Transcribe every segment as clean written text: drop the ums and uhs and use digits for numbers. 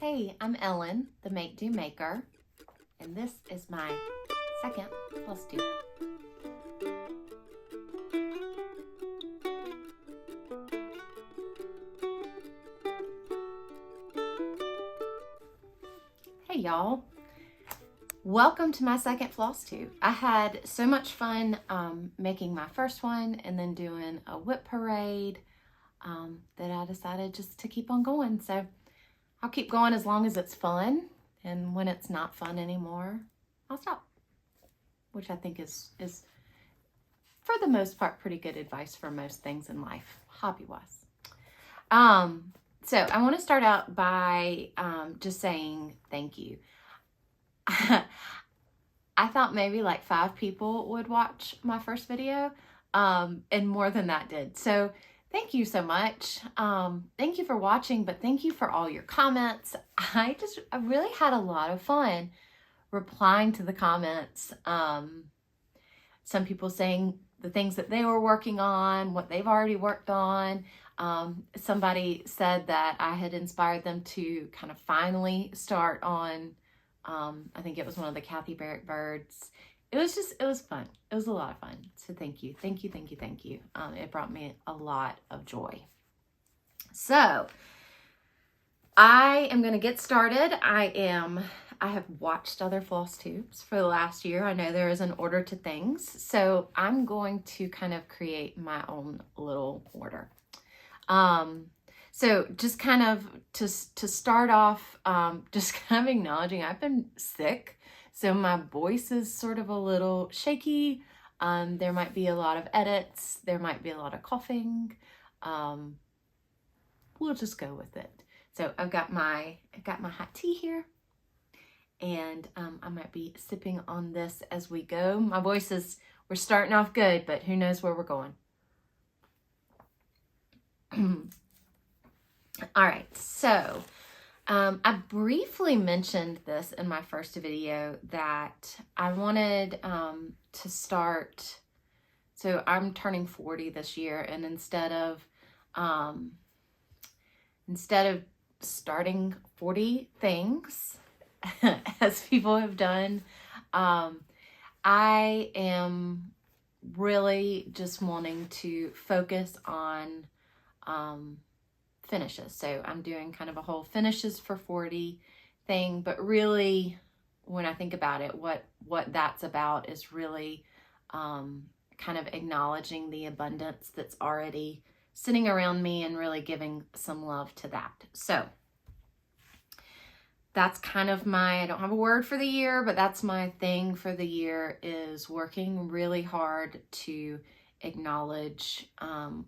Hey, I'm Ellen, the Make Do Maker, and this is my second Flosstube. Hey y'all, welcome to my second Flosstube. I had so much fun making my first one and then doing a whip parade that I decided just to keep on going. So I'll keep going as long as it's fun, and when it's not fun anymore, I'll stop, which I think is for the most part pretty good advice for most things in life, hobby-wise. So I want to start out by just saying thank you. I thought maybe like 5 people would watch my first video, and more than that did. So thank you so much. Thank you for watching, but thank you for all your comments. I really had a lot of fun replying to the comments. Some people saying the things that they were working on, what they've already worked on. Somebody said that I had inspired them to kind of finally start on, I think it was one of the Kathy Barrett birds. It was fun. It was a lot of fun. So thank you. Thank you, thank you, thank you. It brought me a lot of joy. So I am going to get started. I have watched other Flosstubes for the last year. I know there is an order to things. So I'm going to kind of create my own little order. So just kind of to start off, just kind of acknowledging I've been sick. So my voice is sort of a little shaky. There might be a lot of edits. There might be a lot of coughing. We'll just go with it. So I've got my hot tea here, and I might be sipping on this as we go. My voice we're starting off good, but who knows where we're going. All right, so I briefly mentioned this in my first video that I wanted to start. So I'm turning 40 this year, and instead of starting 40 things as people have done, I am really just wanting to focus on finishes. So I'm doing kind of a whole finishes for 40 thing, but really when I think about it, what that's about is really kind of acknowledging the abundance that's already sitting around me and really giving some love to that. So that's kind of I don't have a word for the year, but that's my thing for the year, is working really hard to acknowledge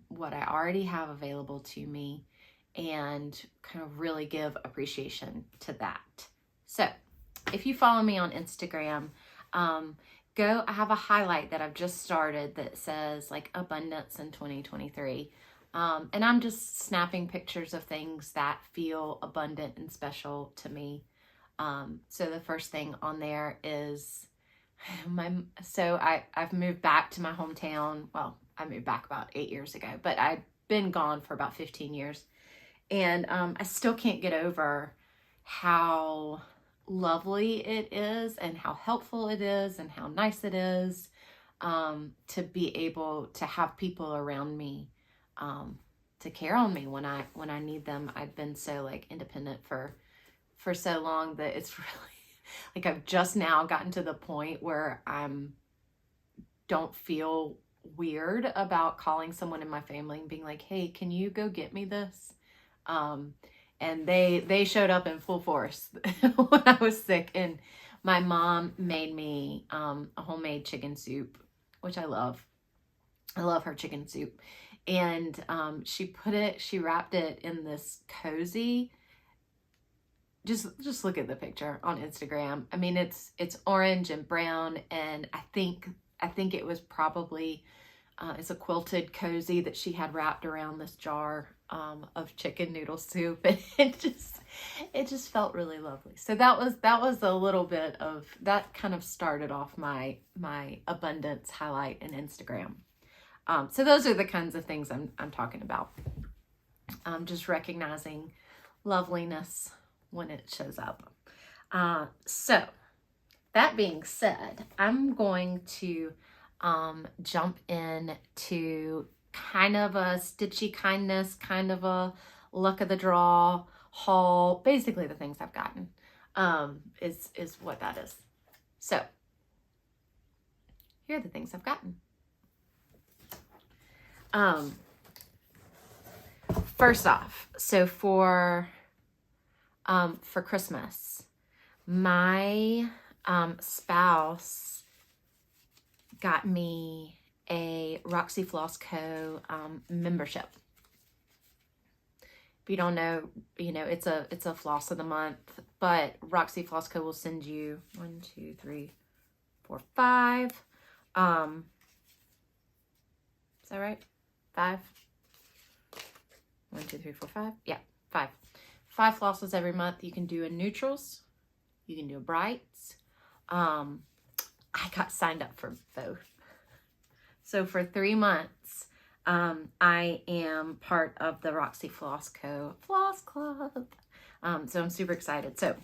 what I already have available to me and kind of really give appreciation to that. So if you follow me on Instagram, I have a highlight that I've just started that says like abundance in 2023. And I'm just snapping pictures of things that feel abundant and special to me. So the first thing on there is I've moved back to my hometown. Well, I moved back about 8 years ago, but I've been gone for about 15 years. And I still can't get over how lovely it is and how helpful it is and how nice it is to be able to have people around me to care on me when I need them. I've been so like independent for so long that it's really like I've just now gotten to the point where don't feel weird about calling someone in my family and being like, hey, can you go get me this? And they showed up in full force when I was sick, and my mom made me a homemade chicken soup, which I love. I love her chicken soup. And she wrapped it in this cozy, just look at the picture on Instagram. I mean, it's orange and brown, and I think it was probably it's a quilted cozy that she had wrapped around this jar of chicken noodle soup, and it just felt really lovely. So that was a little bit of that. Kind of started off my abundance highlight in Instagram. So those are the kinds of things I'm talking about. Just recognizing loveliness when it shows up. So that being said, I'm going to jump in to kind of a Stitchy kindness, kind of a luck of the draw haul. Basically the things I've gotten is what that is. So here are the things I've gotten. First off, so for Christmas, my spouse got me a Roxy Floss Co. Membership. If you don't know, you know, it's a floss of the month, but Roxy Floss Co. will send you 1, 2, 3, 4, 5. Is that right? 5? 1, 2, 3, 4, 5. Yeah, 5. 5 flosses every month. You can do a neutrals. You can do a brights. I got signed up for both. So for 3 months, I am part of the Roxy Floss Co. Floss Club. So I'm super excited. So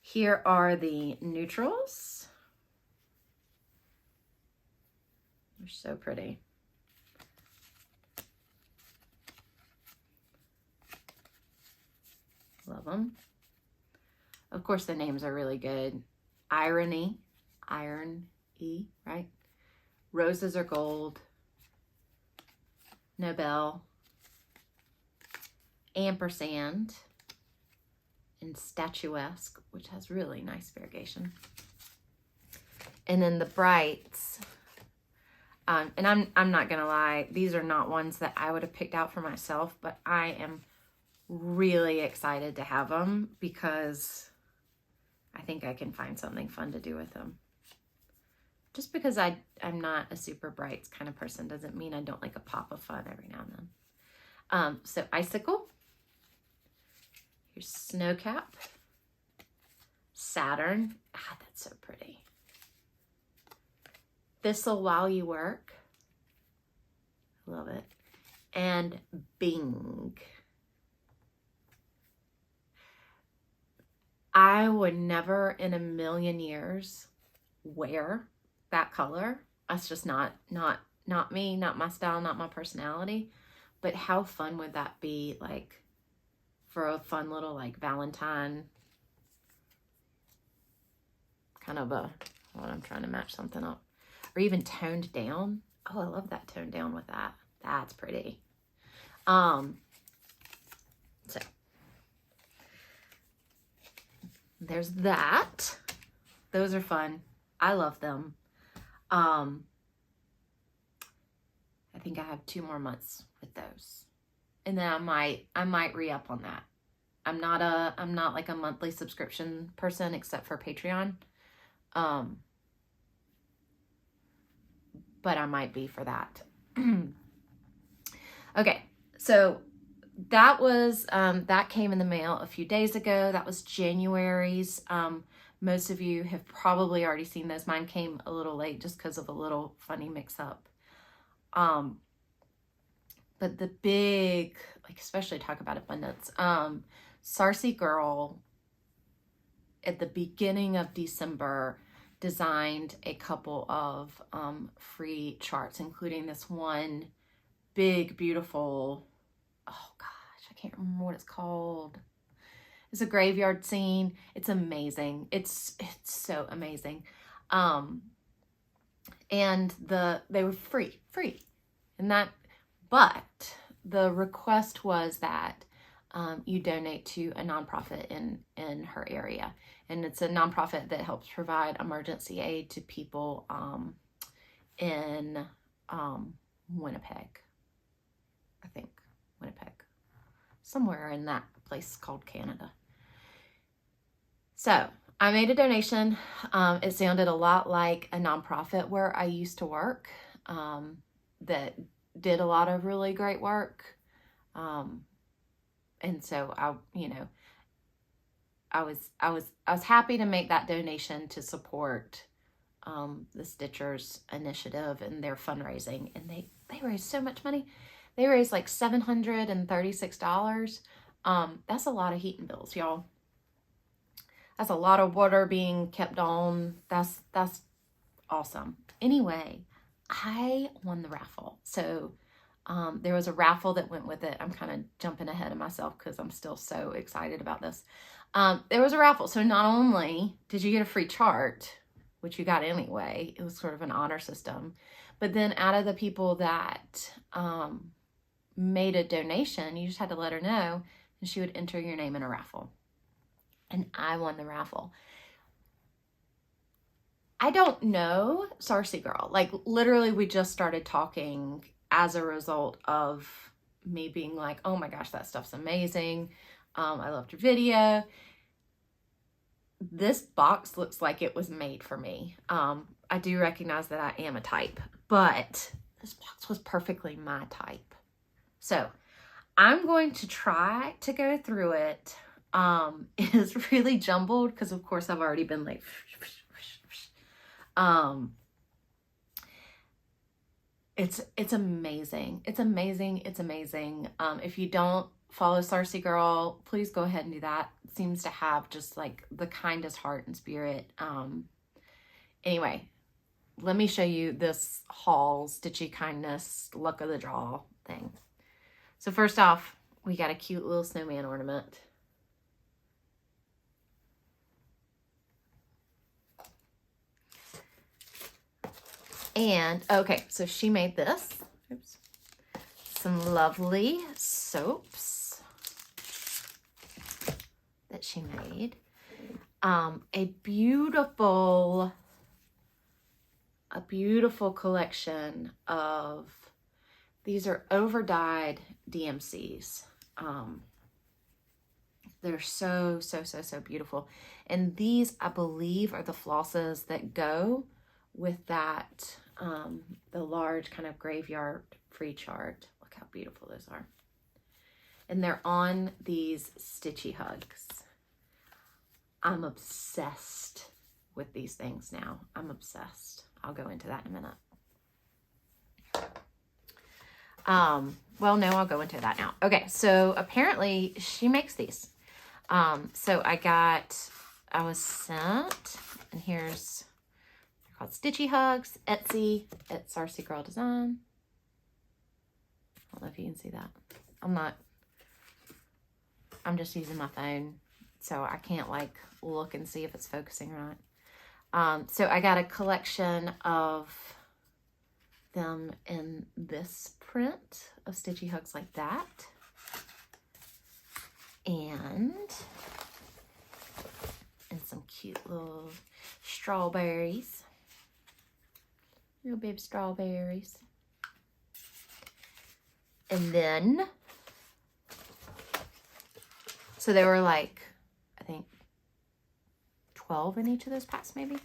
here are the neutrals. They're so pretty. Love them. Of course, the names are really good. Irony, iron-y, right? Roses are gold. Nobel, ampersand, and statuesque, which has really nice variegation. And then the brights, and I'm not gonna lie, these are not ones that I would have picked out for myself, but I am really excited to have them because I think I can find something fun to do with them. Just because I'm not a super brights kind of person doesn't mean I don't like a pop of fun every now and then. So icicle, here's snowcap, Saturn, that's so pretty. Thistle while you work, love it, and Bing. I would never in a million years wear that color. That's just not me, not my style, not my personality. But how fun would that be, like, for a fun little, like, Valentine kind of a, well, I'm trying to match something up. Or even toned down. Oh, I love that toned down with that. That's pretty. So there's that. Those are fun. I love them. I think I have 2 more months with those. And then I might re-up on that. I'm not like a monthly subscription person except for Patreon. But I might be for that. Okay, so that was that came in the mail a few days ago. That was January's. Most of you have probably already seen those. Mine came a little late just because of a little funny mix-up. But the big, like, especially talk about abundance. Sarcy Girl at the beginning of December designed a couple of free charts, including this one big, beautiful, oh gosh, I can't remember what it's called. It's a graveyard scene. It's amazing. It's so amazing. And they were free. And that, but the request was that you donate to a nonprofit in her area. And it's a nonprofit that helps provide emergency aid to people in Winnipeg. I think Winnipeg. Somewhere in that place called Canada. So I made a donation. It sounded a lot like a nonprofit where I used to work that did a lot of really great work. And so I was happy to make that donation to support the Stitchers initiative and their fundraising. And they raised so much money. They raised like $736. That's a lot of heating bills, y'all. That's a lot of water being kept on. That's awesome. Anyway, I won the raffle. So there was a raffle that went with it. I'm kind of jumping ahead of myself because I'm still so excited about this. There was a raffle. So not only did you get a free chart, which you got anyway, it was sort of an honor system, but then out of the people that made a donation, you just had to let her know and she would enter your name in a raffle. And I won the raffle. I don't know Sarcy Girl. Like, literally, we just started talking as a result of me being like, oh my gosh, that stuff's amazing. I loved your video. This box looks like it was made for me. I do recognize that I am a type, but this box was perfectly my type. So I'm going to try to go through it. It is really jumbled because of course I've already been like, it's amazing. It's amazing. It's amazing. If you don't follow Sarcy Girl, please go ahead and do that. It seems to have just like the kindest heart and spirit. Anyway, let me show you this haul, Stitchy Kindness, luck of the draw thing. So first off, we got a cute little snowman ornament. And, okay, so she made this. Oops. Some lovely soaps that she made. A beautiful collection of, these are over-dyed DMCs. They're so beautiful. And these, I believe, are the flosses that go with that, the large kind of graveyard free chart. Look how beautiful those are. And they're on these Stitchy hugs. I'm obsessed with these things now. I'm obsessed. I'll go into that in a minute. Well, no, I'll go into that now. Okay, so apparently she makes these. So I was sent, and here's, they're called Stitchy Hugs, Etsy, at Sarcy Girl Design. I don't know if you can see that. I'm just using my phone, so I can't like look and see if it's focusing or not. So I got a collection of them in this print of Stitchy Hugs like that. And some cute little strawberries. Little baby strawberries. And then, so there were like, I think 12 in each of those packs maybe.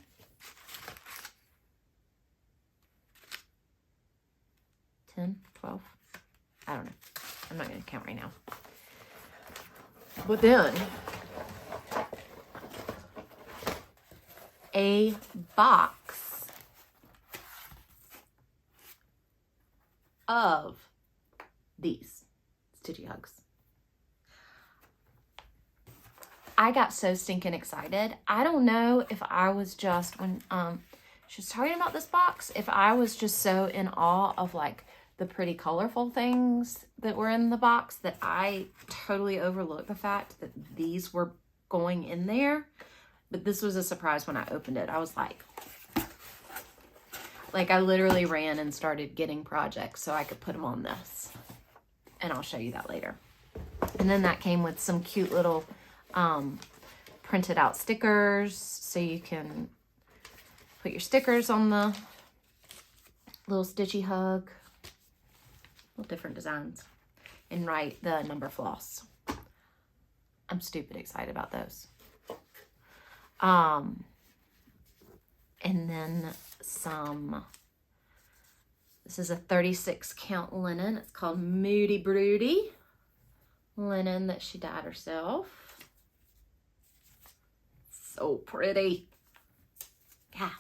10, 12, I don't know. I'm not going to count right now. But then, a box of these Stitchy Hugs. I got so stinking excited. I don't know if I was just, when she was talking about this box, if I was just so in awe of like the pretty colorful things that were in the box that I totally overlooked the fact that these were going in there. But this was a surprise when I opened it. I was like I literally ran and started getting projects so I could put them on this. And I'll show you that later. And then that came with some cute little printed out stickers, so you can put your stickers on the little Stitchy Hug. Little different designs. And write the number floss. I'm stupid excited about those. And then some, this is a 36 count linen. It's called Moody Broody linen that she dyed herself. So pretty. Yeah.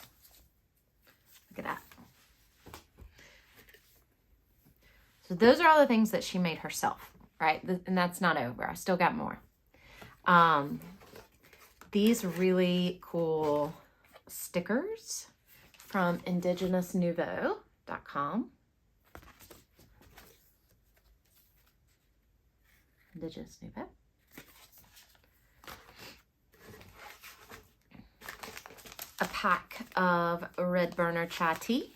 Look at that. So those are all the things that she made herself, right? And that's not over. I still got more. These really cool stickers from indigenousnouveau.com. Indigenous Nouveau. A pack of Red Burner chai tea,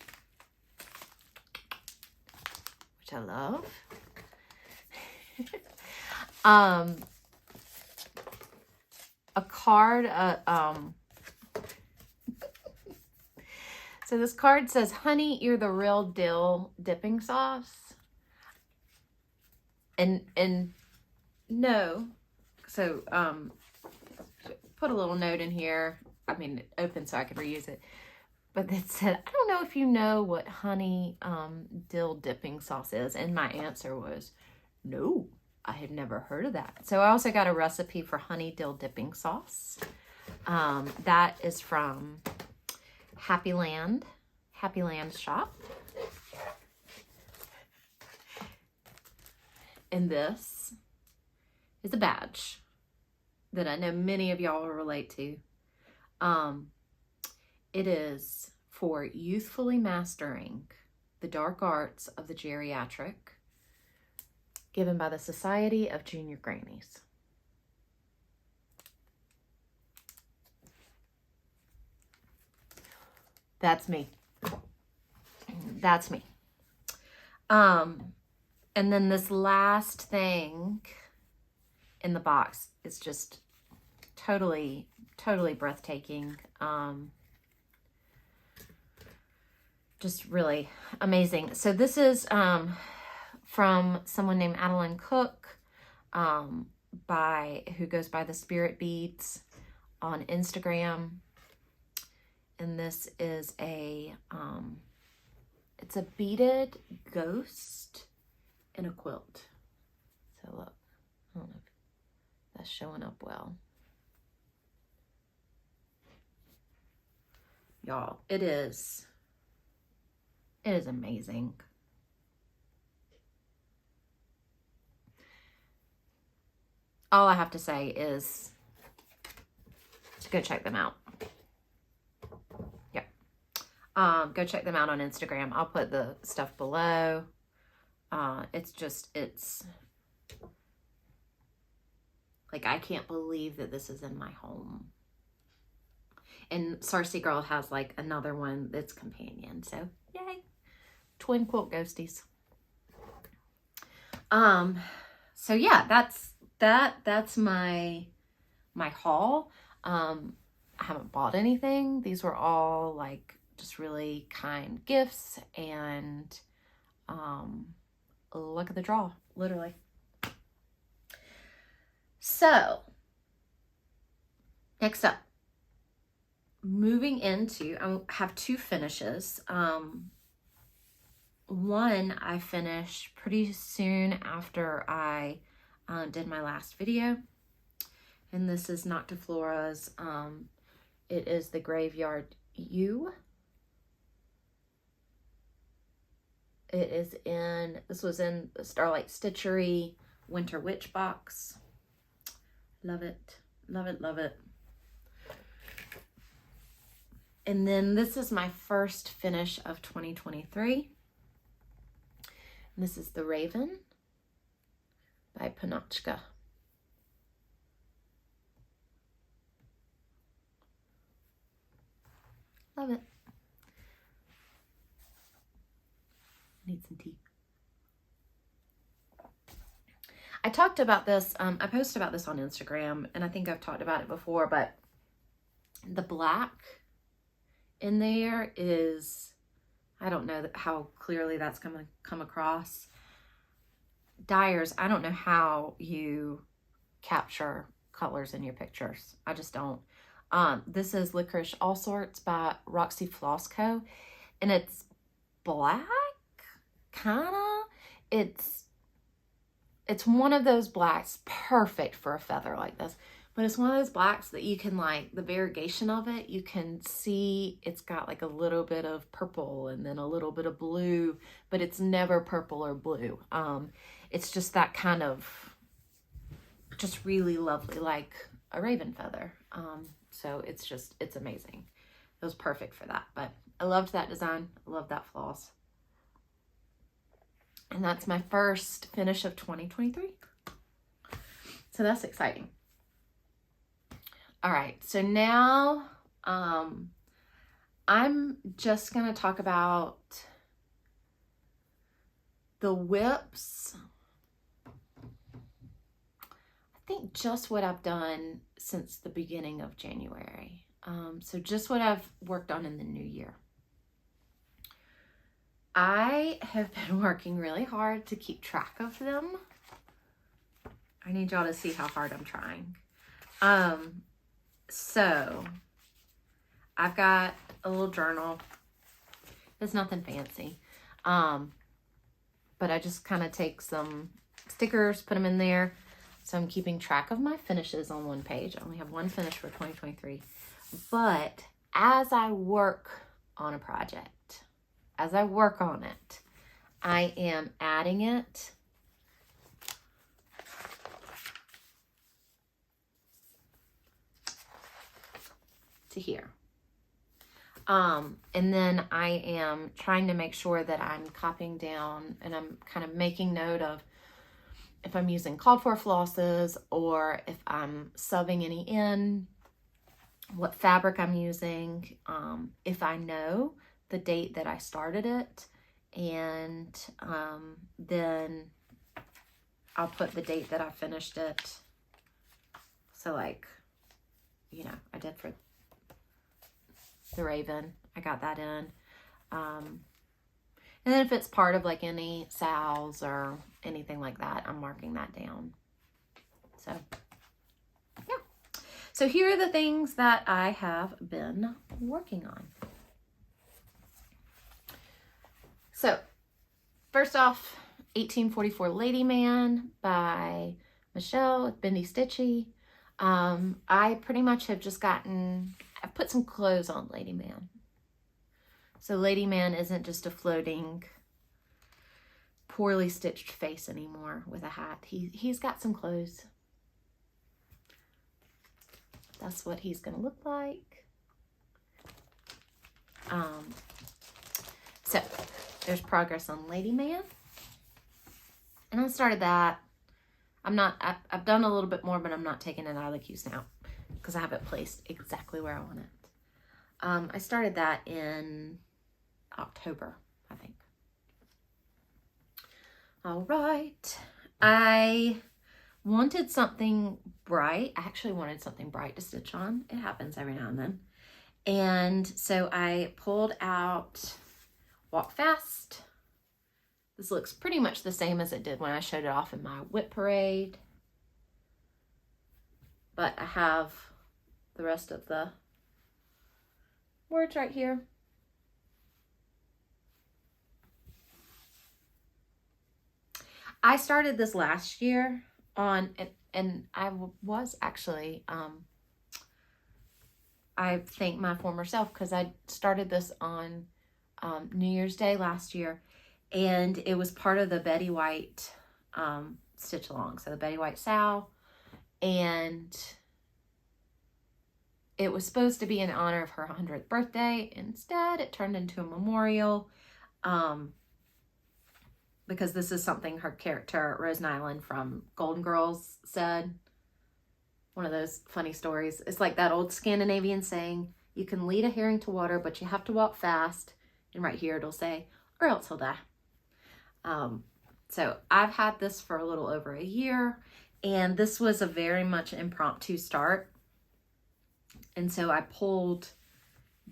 which I love. A card, so this card says, "Honey, you're the real dill dipping sauce." And no, so put a little note in here. I mean, it opened so I could reuse it. But it said, "I don't know if you know what honey dill dipping sauce is." And my answer was, no, I had never heard of that. So I also got a recipe for honey dill dipping sauce. That is from Happy Land shop. And this is a badge that I know many of y'all will relate to. It is for youthfully mastering the dark arts of the geriatric, given by the Society of Junior Grannies. That's me. That's me. And then this last thing in the box is just totally breathtaking. Just really amazing. So this is from someone named Adeline Cook, who goes by the Spirit Beads on Instagram. And this is it's a beaded ghost in a quilt. So look, I don't know if that's showing up well. Y'all, it is amazing. All I have to say is to go check them out. Yeah. Go check them out on Instagram. I'll put the stuff below. It's like, I can't believe that this is in my home. And Sarcy Girl has like another one that's companion. So yay. Twin quilt ghosties. So yeah, that's my haul. I haven't bought anything. These were all like just really kind gifts, and look at the draw, literally. So next up, moving into, I have two finishes. One I finished pretty soon after I did my last video, and this is Noctiflora's. It is the Graveyard U. This was in the Starlight Stitchery Winter Witch box. Love it, love it, love it. And then this is my first finish of 2023. And this is The Raven by Panochka. Love it. Need some tea. I talked about this, I posted about this on Instagram, and I think I've talked about it before, but the black in there is, I don't know how clearly that's going to come across. Dyers, I don't know how you capture colors in your pictures. I just don't. This is Licorice All Sorts by Roxy Floss Co. And it's black, kind of. It's one of those blacks perfect for a feather like this. But it's one of those blacks that you can, like, the variegation of it, you can see it's got like a little bit of purple and then a little bit of blue, but it's never purple or blue. It's just that kind of just really lovely, like a raven feather. So it's amazing. It was perfect for that, but I loved that design. I love that floss. And that's my first finish of 2023. So that's exciting. All right, so now I'm just gonna talk about the whips. I think just what I've done since the beginning of January. So just what I've worked on in the new year. I have been working really hard to keep track of them. I need y'all to see how hard I'm trying. So I've got a little journal. It's nothing fancy. But I just kind of take some stickers, put them in there. So I'm keeping track of my finishes on one page. I only have one finish for 2023. But as I work on a project, as I work on it, I am adding it to here. And then I am trying to make sure that I'm copying down and I'm kind of making note of if I'm using called for flosses or if I'm subbing any in, what fabric I'm using, if I know the date that I started it, and then I'll put the date that I finished it. So like, you know, I did for the raven, I got that in. And then if it's part of like any sals or anything like that, I'm marking that down. So yeah. So here are the things that I have been working on. So first off, 1844 Lady Man by Michelle with Bendy Stitchy. I pretty much have just I've put some clothes on Lady Man. So Lady Man isn't just a floating, poorly stitched face anymore with a hat. He's got some clothes. That's what he's gonna look like. So there's progress on Lady Man. And I started that. I've done a little bit more, but I'm not taking it out of the queue now because I have it placed exactly where I want it. I started that in October, I think. All right. I wanted something bright. I actually wanted something bright to stitch on. It happens every now and then. And so I pulled out Walk Fast. This looks pretty much the same as it did when I showed it off in my whip parade. But I have the rest of the words right here. I started this last year on, and I was actually, I thank my former self because I started this on New Year's Day last year, and it was part of the Betty White stitch along. So the Betty White Sal, and it was supposed to be in honor of her 100th birthday. Instead, it turned into a memorial. Because this is something her character, Rose Nyland from Golden Girls, said. One of those funny stories. It's like that old Scandinavian saying, you can lead a herring to water, but you have to walk fast. And right here it'll say, or else he'll die. So I've had this for a little over a year, and this was a very much impromptu start. And so I pulled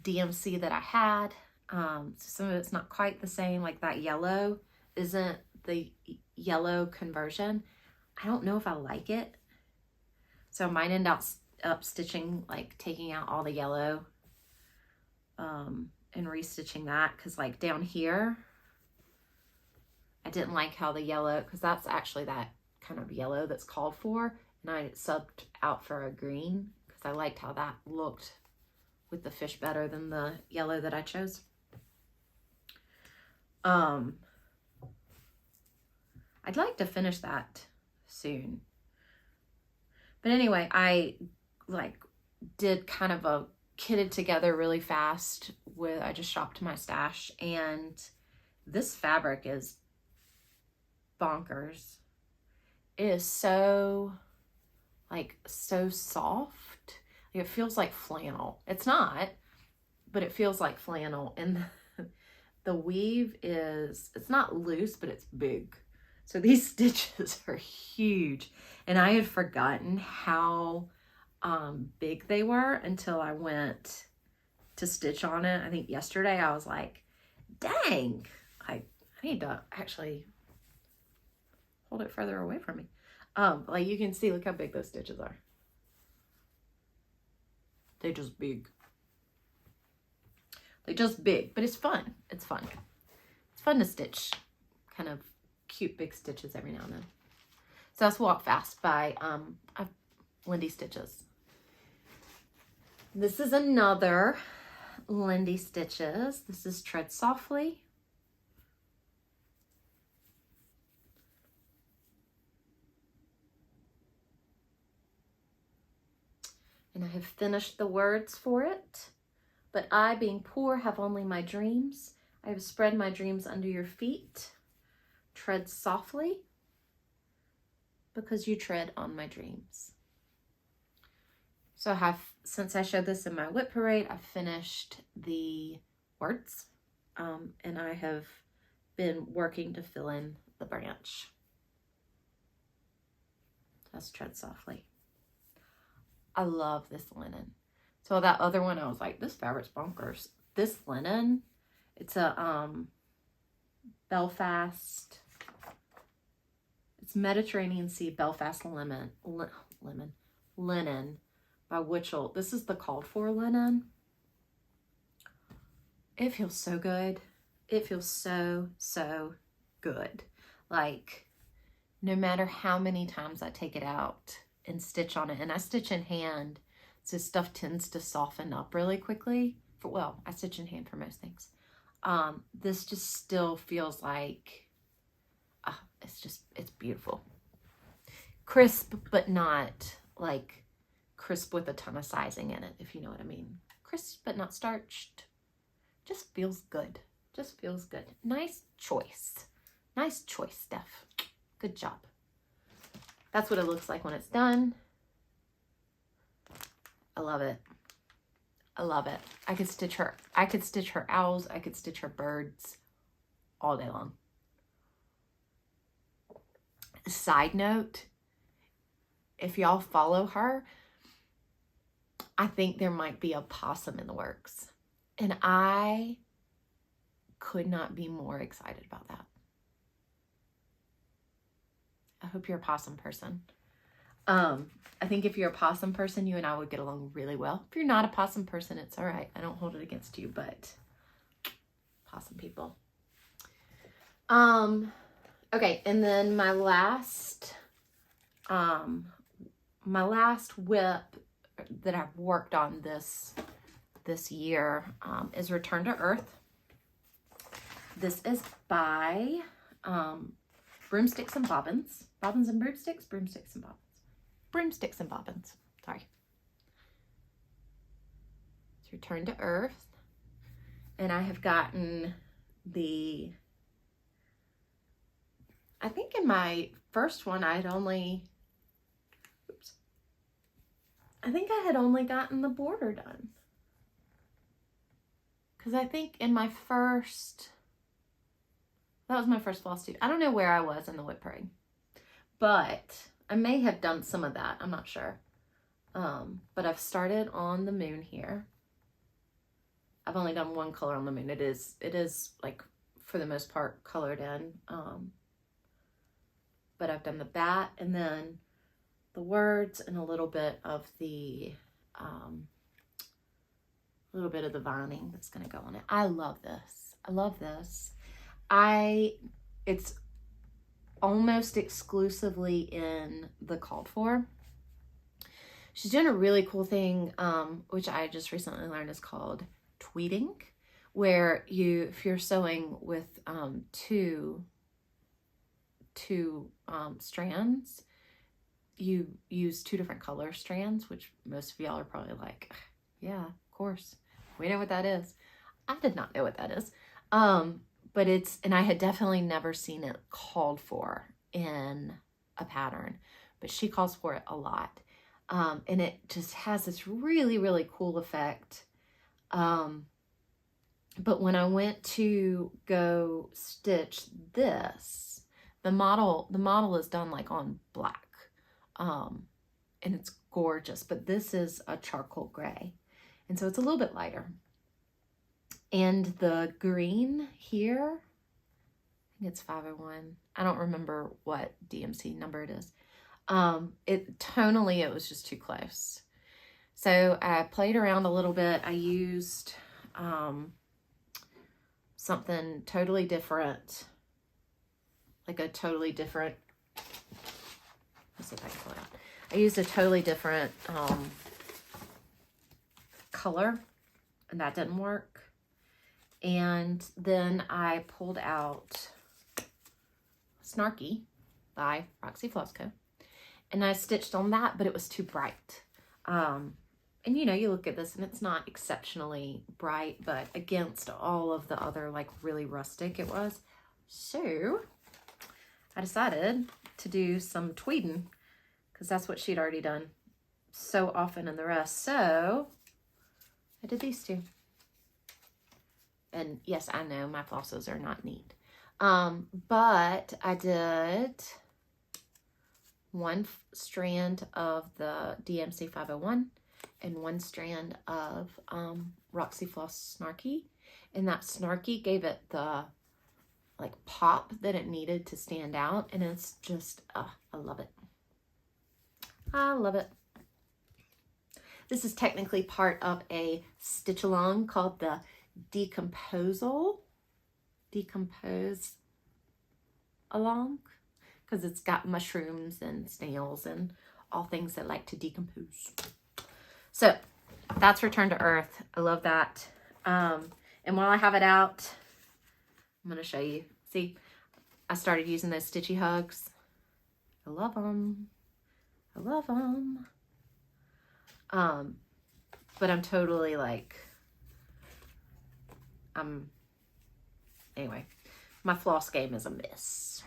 DMC that I had. So some of it's not quite the same, like that yellow isn't the yellow conversion. I don't know if I like it. So I might end up stitching, like taking out all the yellow and restitching that, because like down here, I didn't like how the yellow, because that's actually that kind of yellow that's called for, and I subbed out for a green because I liked how that looked with the fish better than the yellow that I chose. I'd like to finish that soon. But anyway, I like did kind of a kitted together really fast with, I just shopped my stash, and this fabric is bonkers. It is so, like, so soft. It feels like flannel. It's not, but it feels like flannel. And the weave is, it's not loose, but it's big. So these stitches are huge. And I had forgotten how big they were until I went to stitch on it. I think yesterday I was like, dang, I need to actually hold it further away from me. Like you can see, look how big those stitches are. They're just big. They're just big, but it's fun. It's fun. It's fun to stitch kind of cute big stitches every now and then. So that's Walk Fast by Lindy Stitches. This is another Lindy Stitches. This is Tread Softly. And I have finished the words for it. But I, being poor, have only my dreams. I have spread my dreams under your feet. Tread softly, because you tread on my dreams. So I have, since I showed this in my whip parade, I've finished the words, and I have been working to fill in the branch. That's Tread Softly. I love this linen. So that other one, I was like, this fabric's bonkers. This linen, it's a Belfast, it's Mediterranean Sea Belfast linen by Witchell. This is the called for linen. It feels so good. It feels so, so good. Like, no matter how many times I take it out and stitch on it, and I stitch in hand, so stuff tends to soften up really quickly. Well, I stitch in hand for most things. This just still feels like, it's beautiful. Crisp, but not like crisp with a ton of sizing in it, if you know what I mean. Crisp, but not starched. Just feels good. Just feels good. Nice choice. Nice choice, Steph. Good job. That's what it looks like when it's done. I love it. I love it. I could stitch her owls. I could stitch her birds all day long. Side note, if y'all follow her, I think there might be a possum in the works. And I could not be more excited about that. I hope you're a possum person. I think if you're a possum person, you and I would get along really well. If you're not a possum person, it's all right. I don't hold it against you, but possum people. Okay, and then my last whip that I've worked on this year is Return to Earth. This is by Broomsticks and Bobbins. Bobbins and Broomsticks? Broomsticks and Bobbins. Broomsticks and Bobbins. Sorry. It's Return to Earth. And I have gotten I think in my first one I had only gotten the border done. Because I think in my first, that was my first Flosstube. I don't know where I was in the whip parade, but I may have done some of that. I'm not sure. But I've started on the moon here. I've only done one color on the moon. It is like, for the most part, colored in. But I've done the bat and then the words and a little bit of the vining that's going to go on it. I love this. I love this. It's almost exclusively in the called for. She's doing a really cool thing, which I just recently learned is called tweeting, where if you're sewing with two strands, you use 2 different color strands, which most of y'all are probably like, yeah, of course, we know what that is. I did not know what that is. But and I had definitely never seen it called for in a pattern, but she calls for it a lot. And it just has this really, really cool effect. But when I went to go stitch this, the model is done like on black. And it's gorgeous, but this is a charcoal gray. And so it's a little bit lighter. And the green here, I think it's 501. I don't remember what DMC number it is. Tonally, it was just too close. So I played around a little bit. I used something totally different, like a totally different, let's see if I can pull it out. I used a totally different color, and that didn't work. And then I pulled out Snarky by Roxy Floss Co. And I stitched on that, but it was too bright. And you know, you look at this and it's not exceptionally bright, but against all of the other like really rustic it was. So I decided to do some tweeding because that's what she'd already done so often in the rest. So I did these 2. And yes, I know my flosses are not neat. But I did 1 strand of the DMC 501 and 1 strand of Roxy Floss Snarky. And that Snarky gave it the like pop that it needed to stand out. And it's just, I love it. I love it. This is technically part of a stitch along called the Decompose along, because it's got mushrooms and snails and all things that like to decompose. So that's Return to Earth. I love that. And while I have it out, I'm going to show you. See, I started using those Stitchy hugs. I love them. I love them. But I'm totally like, anyway, my floss game is a miss.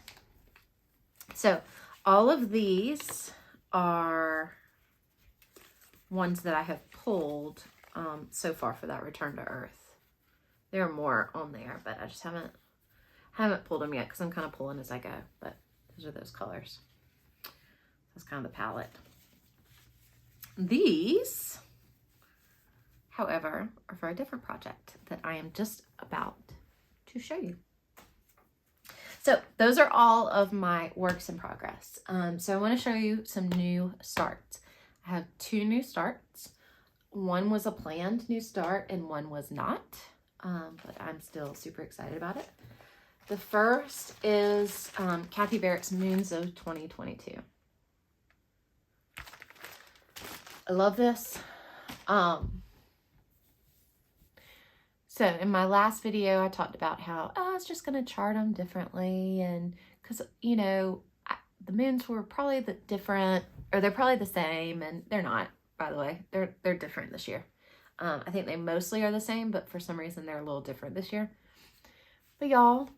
So all of these are ones that I have pulled so far for that Return to Earth. There are more on there, but I just haven't pulled them yet because I'm kind of pulling as I go. But those are those colors. That's kind of the palette. These, however, are for a different project that I am just about to show you. So those are all of my works in progress. So I want to show you some new starts. I have 2 new starts. One was a planned new start and one was not, but I'm still super excited about it. The first is Kathy Barrett's Moons of 2022. I love this. So in my last video, I talked about how I was just going to chart them differently. And because, you know, the moons were probably different, or they're probably the same, and they're not, by the way. They're different this year. I think they mostly are the same, but for some reason they're a little different this year. But y'all,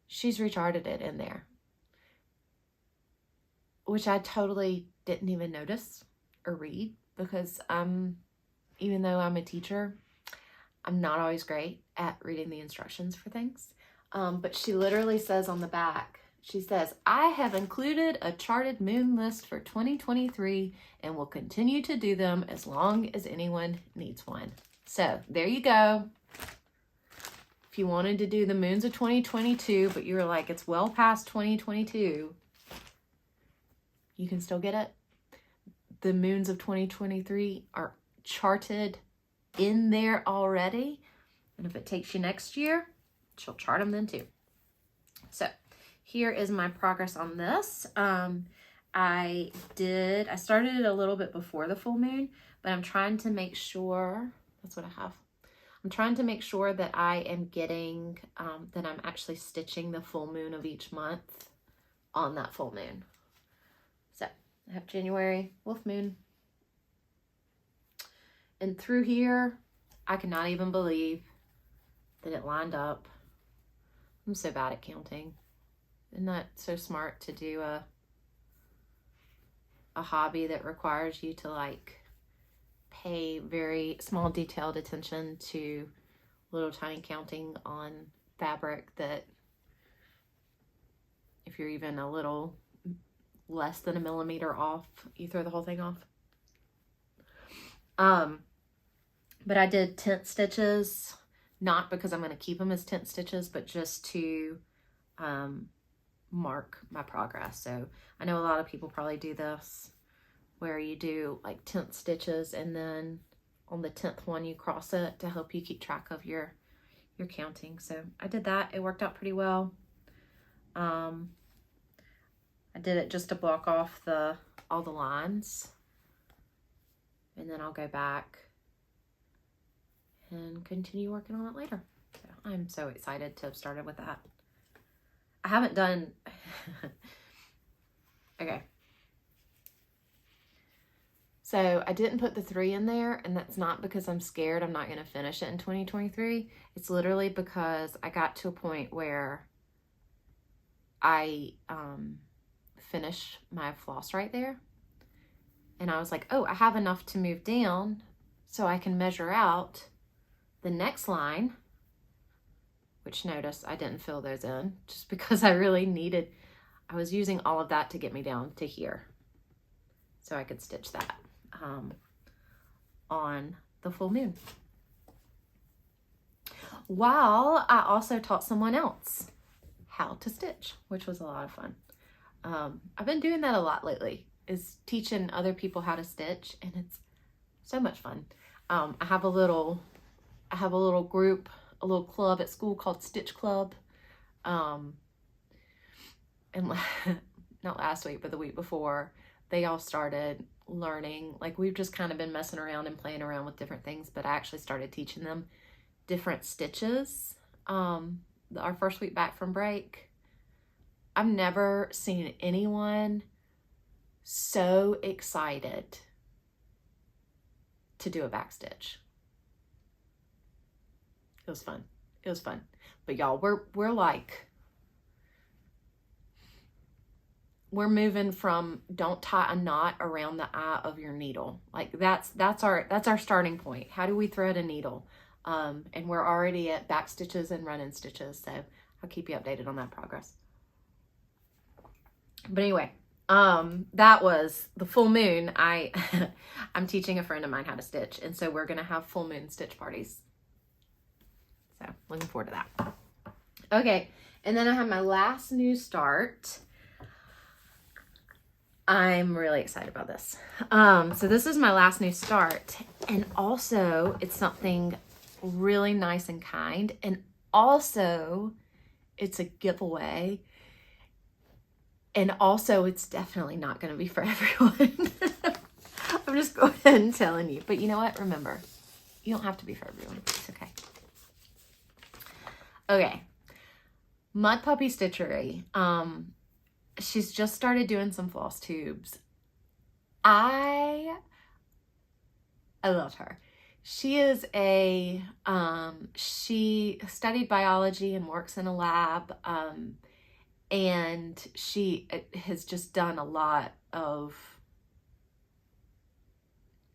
she's recharted it in there, which I totally didn't even notice or read because even though I'm a teacher, I'm not always great at reading the instructions for things. But she literally says on the back, she says, I have included a charted moon list for 2023 and will continue to do them as long as anyone needs one. So there you go. If you wanted to do the moons of 2022, but you were like, it's well past 2022, you can still get it. The moons of 2023 are charted in there already. And if it takes you next year, she'll chart them then too. So here is my progress on this. I started it a little bit before the full moon, but I'm trying to make sure, that's what I have. I'm trying to make sure that I am getting, that I'm actually stitching the full moon of each month on that full moon. I have January, Wolf Moon. And through here, I cannot even believe that it lined up. I'm so bad at counting. Isn't that so smart to do a hobby that requires you to like pay very small detailed attention to little tiny counting on fabric that if you're even a little less than a millimeter off, you throw the whole thing off. But I did tent stitches, not because I'm going to keep them as tent stitches, but just to mark my progress. So I know a lot of people probably do this where you do like tent stitches and then on the 10th one you cross it to help you keep track of your counting. So I did that. It worked out pretty well. I did it just to block off all the lines, and then I'll go back and continue working on it later. So I'm so excited to have started with that. I haven't done okay. So I didn't put the 3 in there, and that's not because I'm scared I'm not going to finish it in 2023. It's literally because I got to a point where I finished my floss right there. And I was like, oh, I have enough to move down so I can measure out the next line, which notice I didn't fill those in just because I really needed, I was using all of that to get me down to here so I could stitch that on the full moon. While I also taught someone else how to stitch, which was a lot of fun. I've been doing that a lot lately, is teaching other people how to stitch, and it's so much fun. I have a little group, a little club at school called Stitch Club. And not last week, but the week before, they all started learning. Like, we've just kind of been messing around and playing around with different things, but I actually started teaching them different stitches. Our first week back from break, I've never seen anyone so excited to do a back stitch. It was fun. It was fun. But y'all, we're moving from don't tie a knot around the eye of your needle. Like that's our starting point. How do we thread a needle? And we're already at back stitches and run-in stitches. So I'll keep you updated on that progress. But anyway, that was the full moon. I'm teaching a friend of mine how to stitch. And so we're going to have full moon stitch parties. So looking forward to that. Okay. And then I have my last new start. I'm really excited about this. So this is my last new start, and also it's something really nice and kind, and also it's a giveaway, and also it's definitely not going to be for everyone. I'm just going ahead and telling you, but you know what? Remember, you don't have to be for everyone. It's okay. Okay. Mud Puppy Stitchery. She's just started doing some floss tubes. I love her. She is she studied biology and works in a lab. And she has just done a lot of,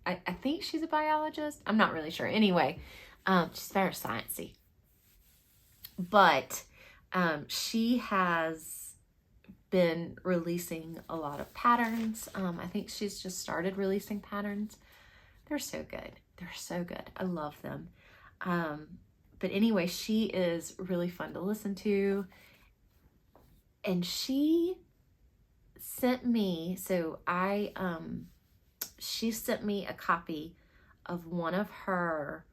I think she's a biologist. I'm not really sure. Anyway, she's very sciencey. But she has been releasing a lot of patterns. I think she's just started releasing patterns. They're so good. They're so good. I love them. But anyway, she is really fun to listen to. And she sent me, she sent me a copy of one of her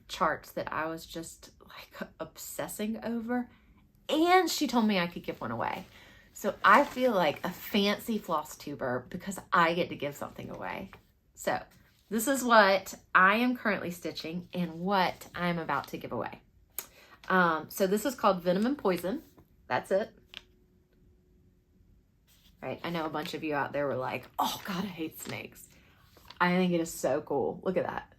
charts that I was just like obsessing over. And she told me I could give one away. So I feel like a fancy floss tuber because I get to give something away. So this is what I am currently stitching and what I'm about to give away. So this is called Venom and Poison. That's it. right? I know a bunch of you out there were like, oh God, I hate snakes. I think it is so cool. Look at that.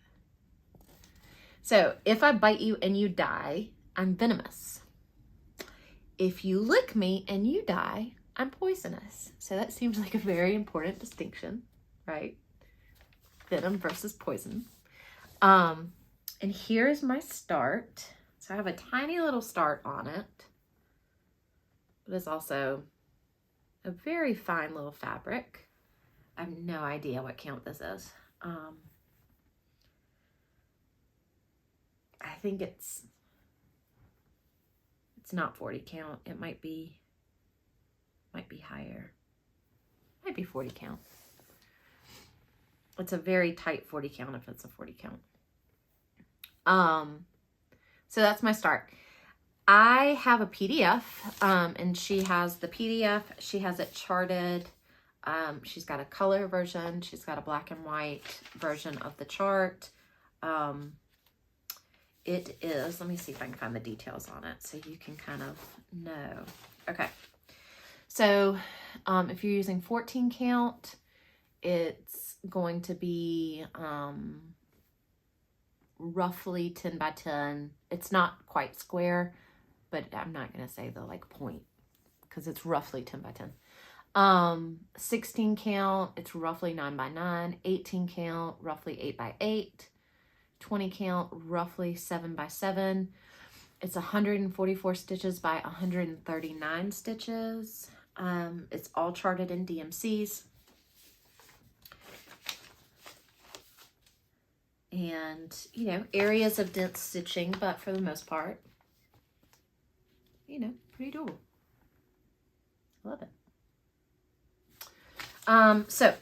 So if I bite you and you die, I'm venomous. If you lick me and you die, I'm poisonous. So that seems like a very important distinction, right? Venom versus poison. And here's my start. So I have a tiny little start on it. But it's also a very fine little fabric. I have no idea what count this is. I think it's not 40 count. It might be higher. Might be 40 count. It's a very tight 40 count if it's a 40 count. So that's my start. I have a PDF, and she has the PDF. She has it charted. She's got a color version. She's got a black and white version of the chart. It is, let me see if I can find the details on it so you can kind of know. Okay. So if you're using 14 count, it's going to be roughly 10 by 10. It's not quite square, but I'm not going to say the like point because it's roughly 10 by 10. 16 count, it's roughly 9 by 9. 18 count, roughly 8 by 8. 20 count, roughly 7 by 7. It's 144 stitches by 139 stitches. It's all charted in DMCs. And, you know, areas of dense stitching, but for the most part, you know, pretty doable. Love it. So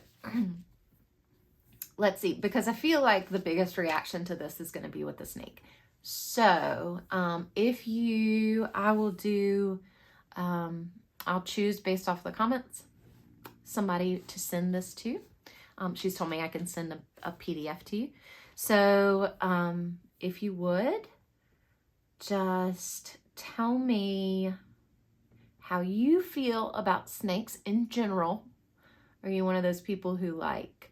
let's see, because I feel like the biggest reaction to this is going to be with the snake. So, I will do, I'll choose based off the comments, somebody to send this to. She's told me I can send a PDF to you. So, if you would, just tell me how you feel about snakes in general. Are you one of those people who like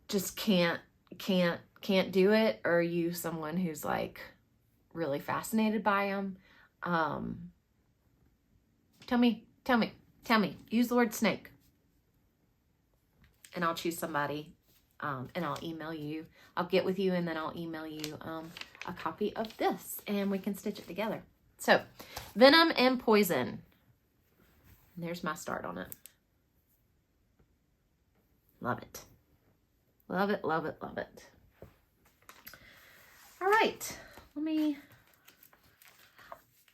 just can't do it? Or are you someone who's like really fascinated by them? Tell me. Use the word snake. And I'll choose somebody, and I'll email you. I'll get with you and then I'll email you a copy of this and we can stitch it together. So, venom and poison. And there's my start on it. Love it. Love it, love it, love it. All right, let me,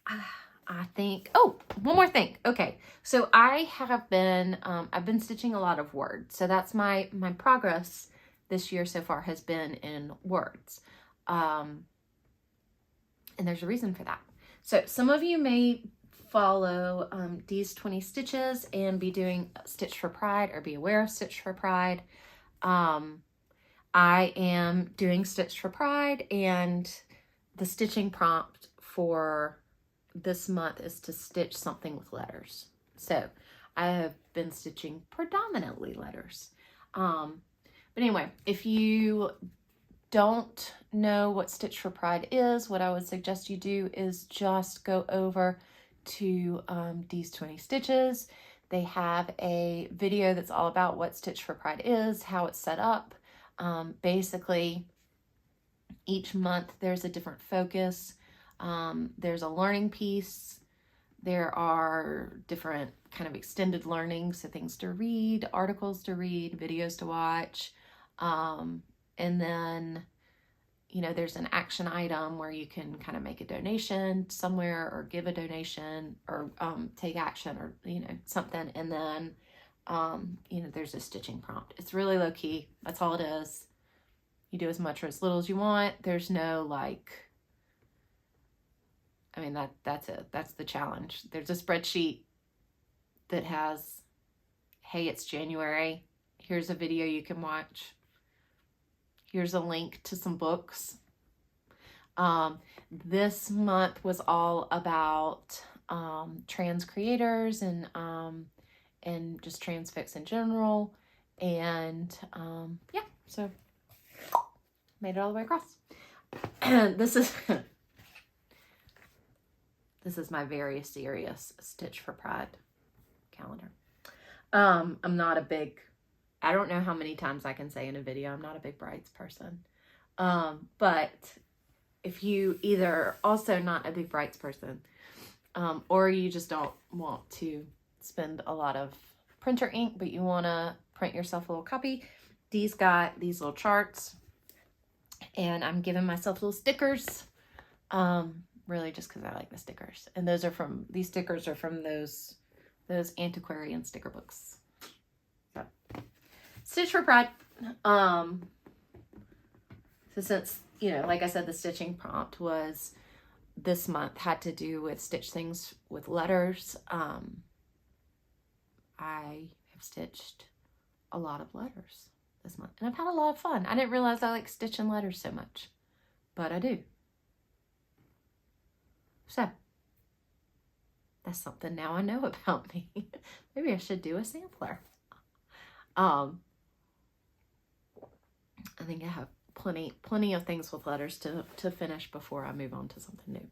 I think, oh, one more thing. Okay, so I have been, I've been stitching a lot of words. So that's my progress this year so far has been in words. And there's a reason for that. So some of you may follow these 20 stitches and be doing Stitch for Pride or be aware of Stitch for Pride. I am doing Stitch for Pride, and the stitching prompt for this month is to stitch something with letters. So I have been stitching predominantly letters. But anyway, if you don't know what Stitch for Pride is, what I would suggest you do is just go over to these 20 stitches. They have a video that's all about what Stitch for Pride is, how it's set up. Basically, each month there's a different focus. There's a learning piece. There are different kind of extended learning, so things to read, articles to read, videos to watch. And then, you know, there's an action item where you can kind of make a donation somewhere or give a donation or take action or, you know, something. And then, you know, there's a stitching prompt. It's really low key. That's all it is. You do as much or as little as you want. There's no like, I mean, that's it. That's the challenge. There's a spreadsheet that has, hey, it's January. Here's a video you can watch. Here's a link to some books. This month was all about trans creators and and just transfix in general. And yeah, so made it all the way across. This is this is my very serious Stitch for Pride calendar. I'm not a big, I don't know how many times I can say in a video, I'm not a big brides person. But if you either also not a big brights person, or you just don't want to spend a lot of printer ink, but you want to print yourself a little copy, these got these little charts, and I'm giving myself little stickers, really just because I like the stickers. And those are from, these stickers are from those antiquarian sticker books. So, Stitch for Pride. So since, you know, like I said, the stitching prompt was this month had to do with stitch things with letters. I have stitched a lot of letters this month, and I've had a lot of fun. I didn't realize I like stitching letters so much, but I do. So that's something now I know about me. Maybe I should do a sampler. I think I have plenty of things with letters to finish before I move on to something new.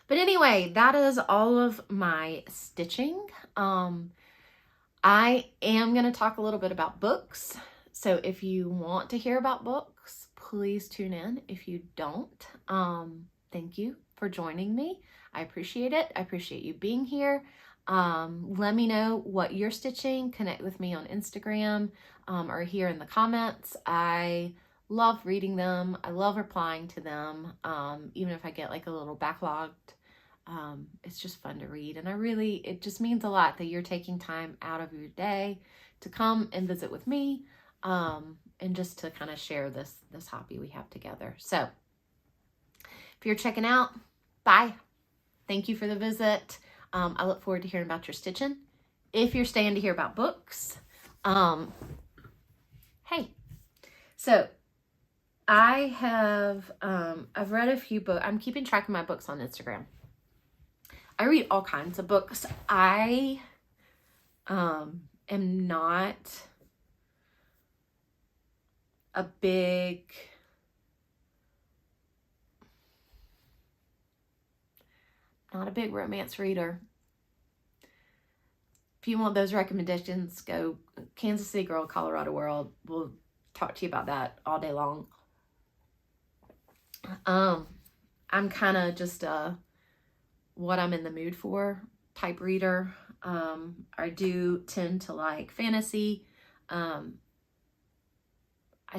But anyway, that is all of my stitching. I am going to talk a little bit about books. So if you want to hear about books, please tune in. If you don't, thank you for joining me. I appreciate it. I appreciate you being here. Let me know what you're stitching. Connect with me on Instagram or here in the comments. I love reading them. I love replying to them. Even if I get like a little backlogged, it's just fun to read. And it just means a lot that you're taking time out of your day to come and visit with me, and just to kind of share this hobby we have together. So if you're checking out, bye. Thank you for the visit. I look forward to hearing about your stitching. If you're staying to hear about books, hey, so I have, I've read a few books. I'm keeping track of my books on Instagram. I read all kinds of books. I am not a big romance reader. If you want those recommendations, go Kansas City Girl, Colorado World. We'll talk to you about that all day long. I'm kind of just what I'm in the mood for type reader. I do tend to like fantasy. I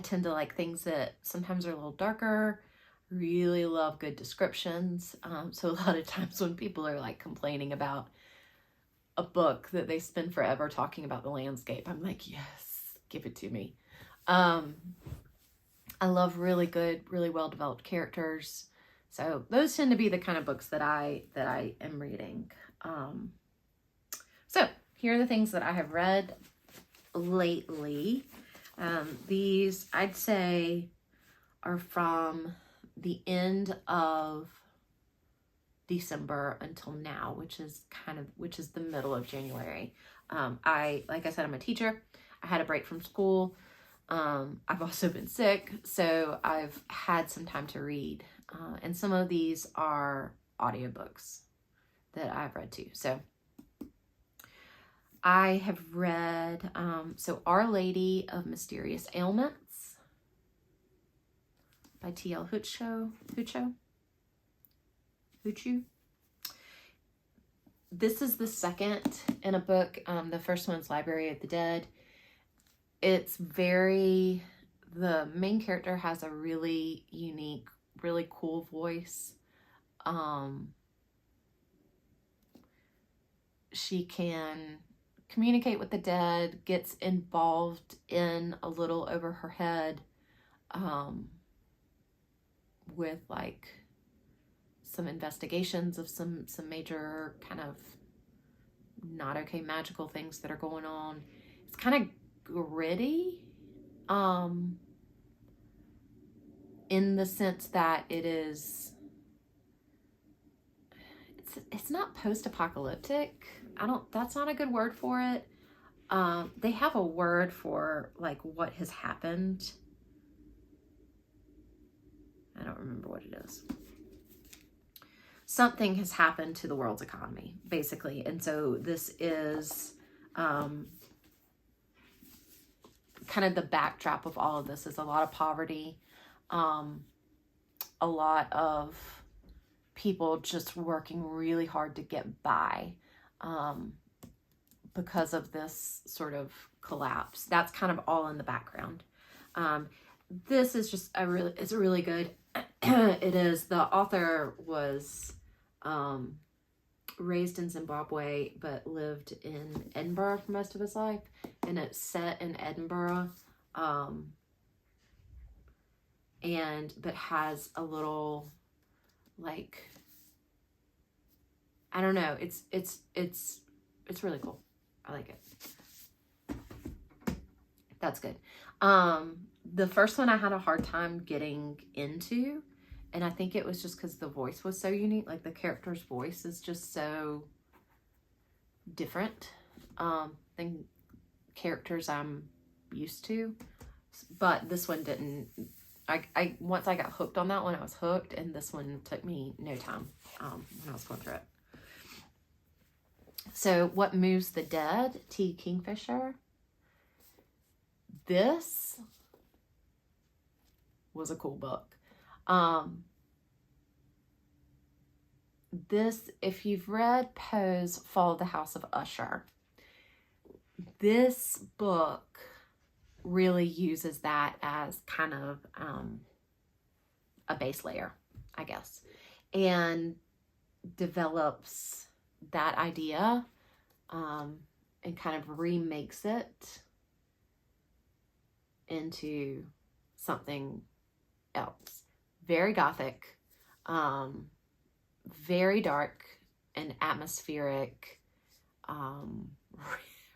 tend to like things that sometimes are a little darker. Really love good descriptions. So a lot of times when people are like complaining about a book that they spend forever talking about the landscape, I'm like, yes, give it to me. I love really good, really well-developed characters. So those tend to be the kind of books that I am reading. So here are the things that I have read lately. These I'd say are from the end of December until now, which is the middle of January. Like I said, I'm a teacher. I had a break from school. I've also been sick, so I've had some time to read. And some of these are audiobooks that I've read too. So I have read, so Our Lady of Mysterious Ailments by T.L. Hucho. This is the second in a book. The first one's Library of the Dead. It's the main character has a really unique, really cool voice. She can communicate with the dead, gets involved in a little over her head, with like some investigations of some major kind of not okay magical things that are going on. It's kind of gritty, in the sense that it's not post-apocalyptic. that's not a good word for it. They have a word for like what has happened. I don't remember what it is. Something has happened to the world's economy, basically. And so this is kind of the backdrop of all of this is a lot of poverty, a lot of people just working really hard to get by because of this sort of collapse. That's kind of all in the background. This is just it's really good. It is, the author was raised in Zimbabwe but lived in Edinburgh for most of his life, and it's set in Edinburgh, but has a little, like, I don't know, it's really cool. I like it. That's good. The first one I had a hard time getting into, and I think it was just because the voice was so unique. Like, the character's voice is just so different than characters I'm used to. But this one didn't. Once I got hooked on that one, I was hooked, and this one took me no time when I was going through it. So, What Moves the Dead, T. Kingfisher. This was a cool book. This, if you've read Poe's Fall of the House of Usher, this book really uses that as kind of a base layer, I guess, and develops that idea and kind of remakes it into something else. Very gothic, very dark and atmospheric,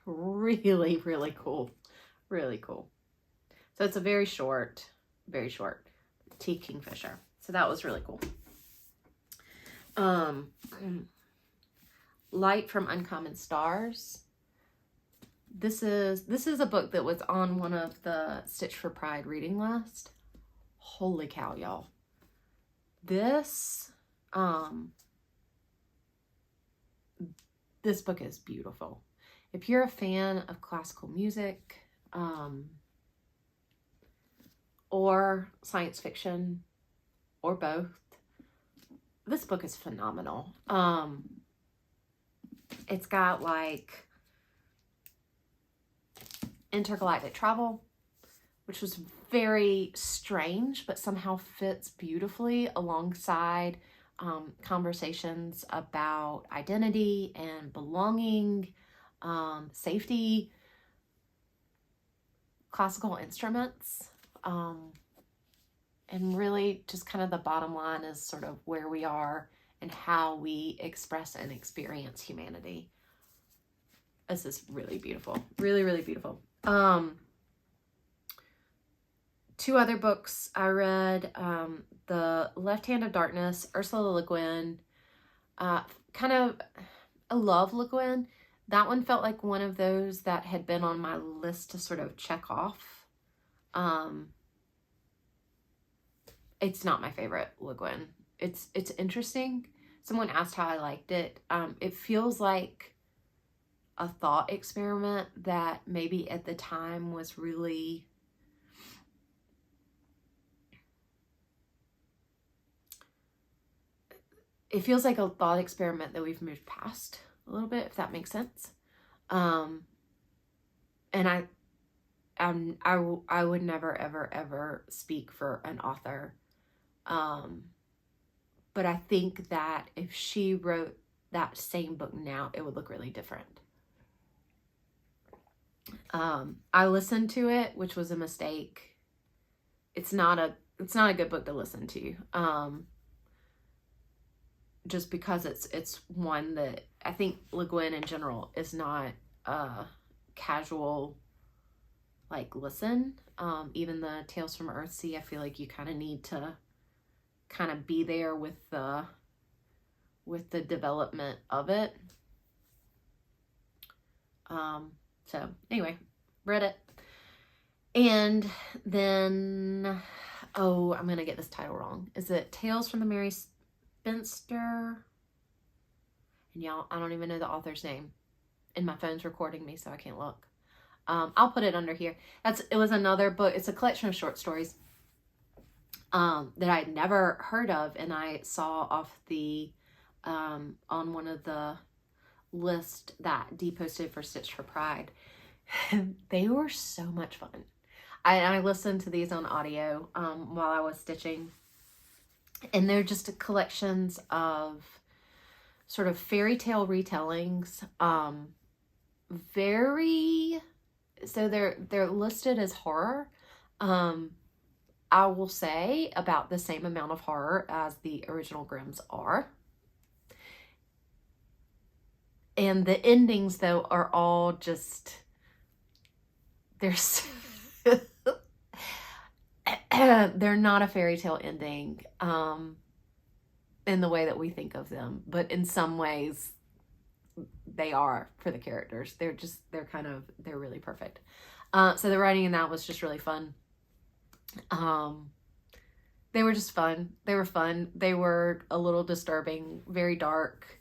really, really cool. Really cool. So it's a very short T. Kingfisher. So that was really cool. Light from Uncommon Stars. This is a book that was on one of the Stitch for Pride reading list. Holy cow, y'all. This book is beautiful. If you're a fan of classical music, or science fiction, or both, this book is phenomenal. It's got like intergalactic travel, which was very strange, but somehow fits beautifully alongside conversations about identity and belonging, safety, classical instruments, and really just kind of the bottom line is sort of where we are and how we express and experience humanity. This is really beautiful. Really, really beautiful. Two other books I read, The Left Hand of Darkness, Ursula Le Guin. I love Le Guin. That one felt like one of those that had been on my list to sort of check off. It's not my favorite Le Guin. It's interesting. Someone asked how I liked it. It feels like a thought experiment that maybe at the time was really it feels like a thought experiment that we've moved past a little bit, if that makes sense. And I would never, ever, ever speak for an author. But I think that if she wrote that same book now, it would look really different. I listened to it, which was a mistake. It's not a good book to listen to. Just because it's one that I think Le Guin in general is not a casual like listen. Even the Tales from Earthsea, I feel like you kind of need to kind of be there with the development of it. So anyway, read it. And then, oh, I'm going to get this title wrong. Is it Tales from the Merry Spinster? And y'all, I don't even know the author's name. And my phone's recording me, so I can't look. I'll put it under here. It was another book. It's a collection of short stories that I'd never heard of, and I saw off the on one of the lists that Dee posted for Stitch for Pride. They were so much fun. I listened to these on audio while I was stitching, and they're just collections of sort of fairy tale retellings. So they're listed as horror. I will say about the same amount of horror as the original Grimms are. And the endings, though, are all just, they're not a fairy tale ending in the way that we think of them, but in some ways they are for the characters. They're really perfect. So the writing in that was just really fun. They were just fun. They were fun. They were a little disturbing, very dark,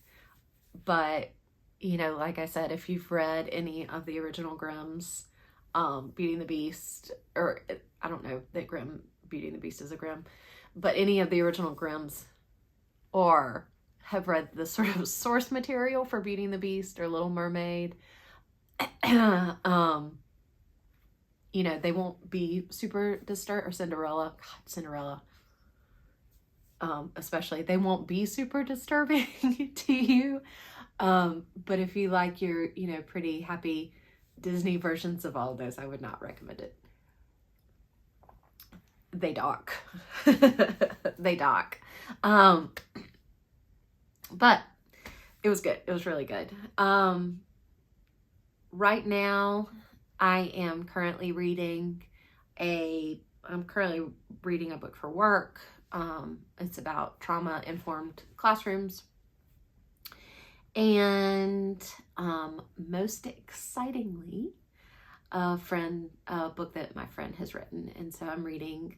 but you know, like I said, if you've read any of the original Grimms, Beauty and the Beast, or I don't know that Beauty and the Beast is a Grimm, but any of the original Grimms, or have read the sort of source material for Beauty and the Beast or Little Mermaid, you know, they won't be super disturbed, or Cinderella, God, Cinderella, especially, they won't be super disturbing to you. But if you like your, you know, pretty happy Disney versions of all of those, I would not recommend it. They dock. They dock. But it was good. It was really good. Right now, I am currently reading a book for work. It's about trauma-informed classrooms. And most excitingly, a book that my friend has written. And so I'm reading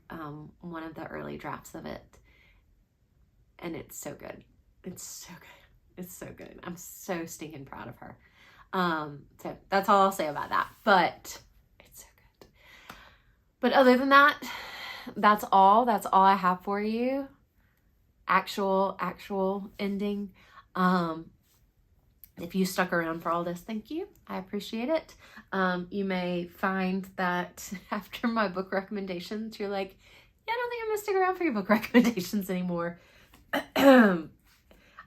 one of the early drafts of it. And it's so good. It's so good. It's so good. I'm so stinking proud of her. So that's all I'll say about that. But it's so good. But other than that, that's all I have for you. Actual ending. If you stuck around for all this, thank you. I appreciate it. You may find that after my book recommendations, you're like, yeah, I don't think I'm gonna stick around for your book recommendations anymore.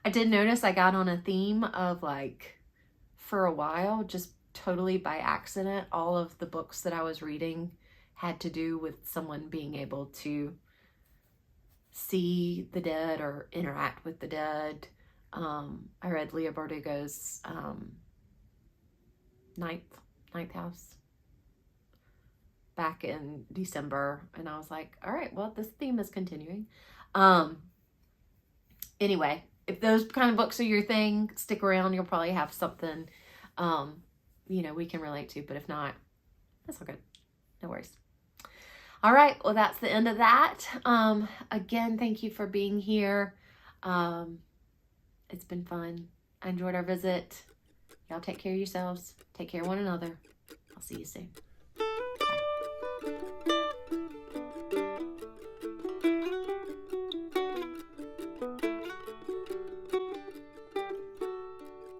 I did notice I got on a theme of, like, for a while, just totally by accident, all of the books that I was reading had to do with someone being able to see the dead or interact with the dead. I read Leah Bardugo's Ninth House back in December, and I was like, all right, well, this theme is continuing. Anyway, if those kind of books are your thing, stick around. You'll probably have something, you know, we can relate to, but if not, that's all good. No worries. All right, well, that's the end of that. Again, thank you for being here. It's been fun. I enjoyed our visit. Y'all take care of yourselves. Take care of one another. I'll see you soon.